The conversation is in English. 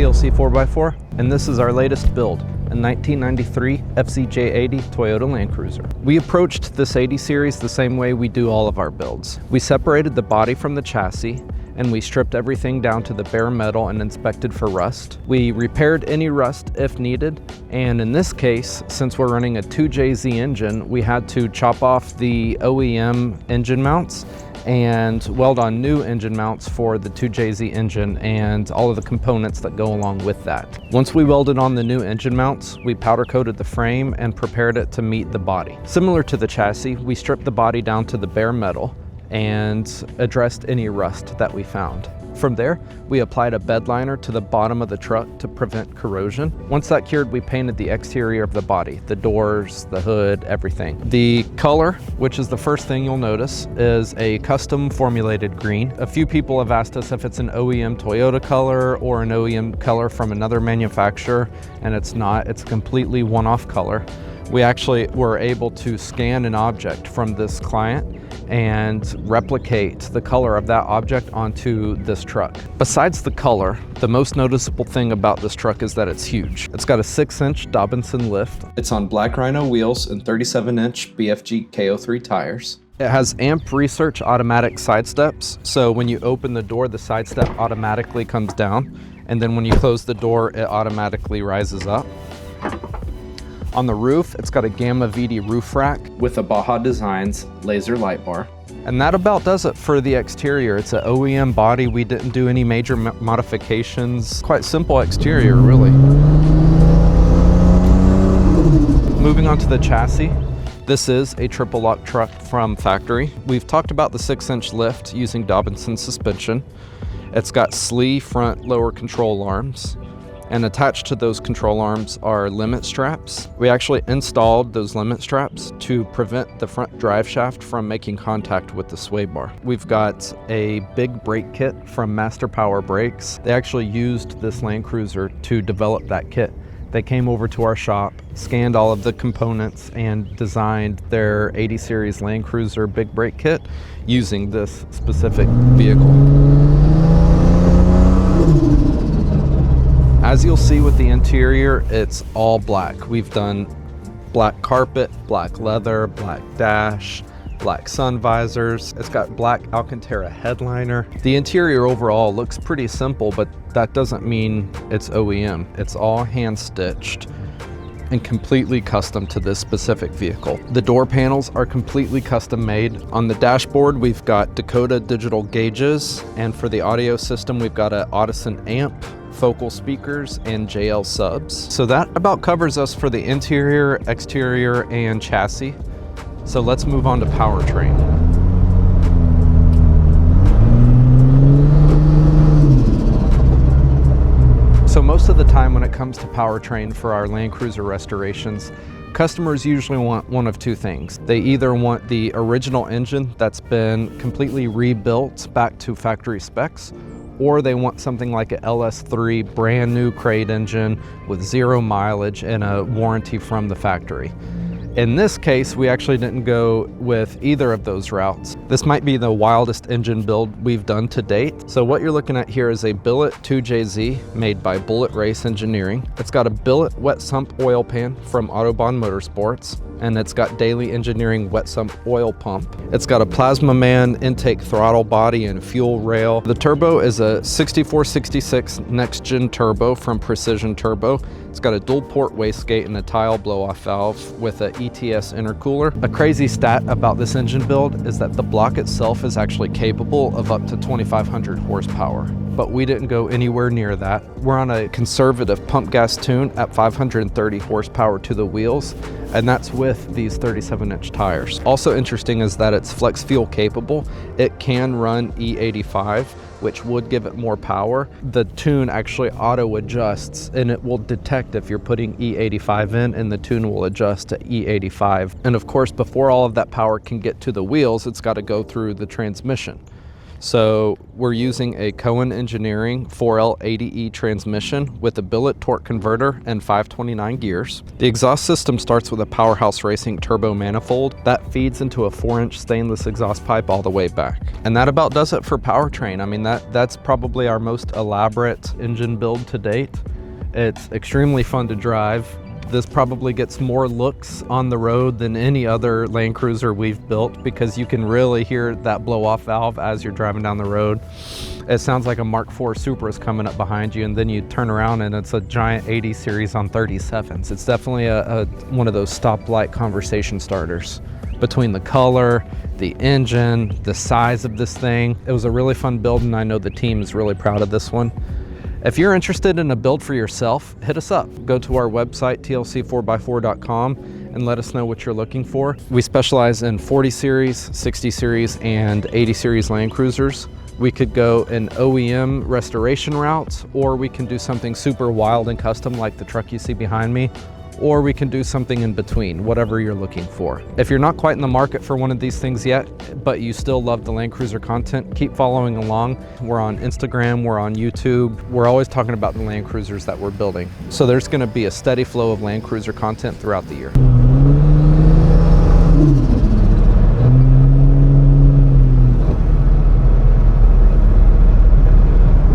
TLC 4x4, and this is our latest build, a 1993 FZJ80 Toyota Land Cruiser. We approached this 80 series the same way we do all of our builds. We separated the body from the chassis, and we stripped everything down to the bare metal and inspected for rust. We repaired any rust if needed, and in this case, since we're running a 2JZ engine, we had to chop off the OEM engine mounts and weld on new engine mounts for the 2JZ engine and all of the components that go along with that. Once we welded on the new engine mounts, we powder coated the frame and prepared it to meet the body. Similar to the chassis, we stripped the body down to the bare metal and addressed any rust that we found. From there, we applied a bed liner to the bottom of the truck to prevent corrosion. Once that cured, we painted the exterior of the body, the doors, the hood, everything. The color, which is the first thing you'll notice, is a custom formulated green. A few people have asked us if it's an OEM Toyota color or an OEM color from another manufacturer, and it's not. It's a completely one-off color. We actually were able to scan an object from this client and replicate the color of that object onto this truck. Besides the color, the most noticeable thing about this truck is that it's huge. It's got a 6-inch Dobinson lift. It's on black Rhino wheels and 37-inch BFG K03 tires. It has AMP Research automatic side steps, so when you open the door, the side step automatically comes down, and then when you close the door, it automatically rises up. On the roof, it's got a Gamma VD roof rack with a Baja Designs laser light bar. And that about does it for the exterior. It's an OEM body. We didn't do any major modifications. Quite simple exterior, really. Moving on to the chassis. This is a triple lock truck from factory. We've talked about the 6-inch lift using Dobinson suspension. It's got SLE front lower control arms. And attached to those control arms are limit straps. We actually installed those limit straps to prevent the front drive shaft from making contact with the sway bar. We've got a big brake kit from Master Power Brakes. They actually used this Land Cruiser to develop that kit. They came over to our shop, scanned all of the components, and designed their 80 series Land Cruiser big brake kit using this specific vehicle. As you'll see with the interior, it's all black. We've done black carpet, black leather, black dash, black sun visors. It's got black Alcantara headliner. The interior overall looks pretty simple, but that doesn't mean it's OEM. It's all hand stitched and completely custom to this specific vehicle. The door panels are completely custom made. On the dashboard, we've got Dakota digital gauges, and for the audio system, we've got an Audison amp, focal speakers, and JL subs. So that about covers us for the interior, exterior, and chassis. So let's move on to powertrain. So most of the time when it comes to powertrain for our Land Cruiser restorations, customers usually want one of two things. They either want the original engine that's been completely rebuilt back to factory specs, or they want something like a LS3 brand new crate engine with 0 mileage and a warranty from the factory. In this case, we actually didn't go with either of those routes. This might be the wildest engine build we've done to date. So what you're looking at here is a billet 2JZ made by Bullet Race Engineering. It's got a billet wet sump oil pan from Autobahn Motorsports, and it's got Daily Engineering wet sump oil pump. It's got a Plasma Man intake throttle body and fuel rail. The turbo is a 6466 next gen turbo from Precision Turbo. It's got a dual port wastegate and a tile blow off valve with a ETS intercooler. A crazy stat about this engine build is that the block itself is actually capable of up to 2,500 horsepower, but we didn't go anywhere near that. We're on a conservative pump gas tune at 530 horsepower to the wheels, and that's with these 37-inch tires. Also interesting is that it's flex fuel capable. It can run E85, which would give it more power. The tune actually auto adjusts, and it will detect if you're putting E85 in, and the tune will adjust to E85. And of course, before all of that power can get to the wheels, it's got to go through the transmission. So we're using a Cohen Engineering 4L80E transmission with a billet torque converter and 529 gears. The exhaust system starts with a Powerhouse Racing turbo manifold that feeds into a 4-inch stainless exhaust pipe all the way back. And that about does it for Powertrain. I mean, that's probably our most elaborate engine build to date. It's extremely fun to drive. This probably gets more looks on the road than any other Land Cruiser we've built, because you can really hear that blow-off valve as you're driving down the road. It sounds like a Mark IV Supra is coming up behind you, and then you turn around and it's a giant 80 series on 37s. It's definitely one of those stoplight conversation starters. Between the color, the engine, the size of this thing, it was a really fun build, and I know the team is really proud of this one. If you're interested in a build for yourself, hit us up. Go to our website, tlc4x4.com, and let us know what you're looking for. We specialize in 40 series, 60 series, and 80 series Land Cruisers. We could go an OEM restoration route, or we can do something super wild and custom like the truck you see behind me, or we can do something in between, whatever you're looking for. If you're not quite in the market for one of these things yet, but you still love the Land Cruiser content, keep following along. We're on Instagram, we're on YouTube. We're always talking about the Land Cruisers that we're building. So there's gonna be a steady flow of Land Cruiser content throughout the year.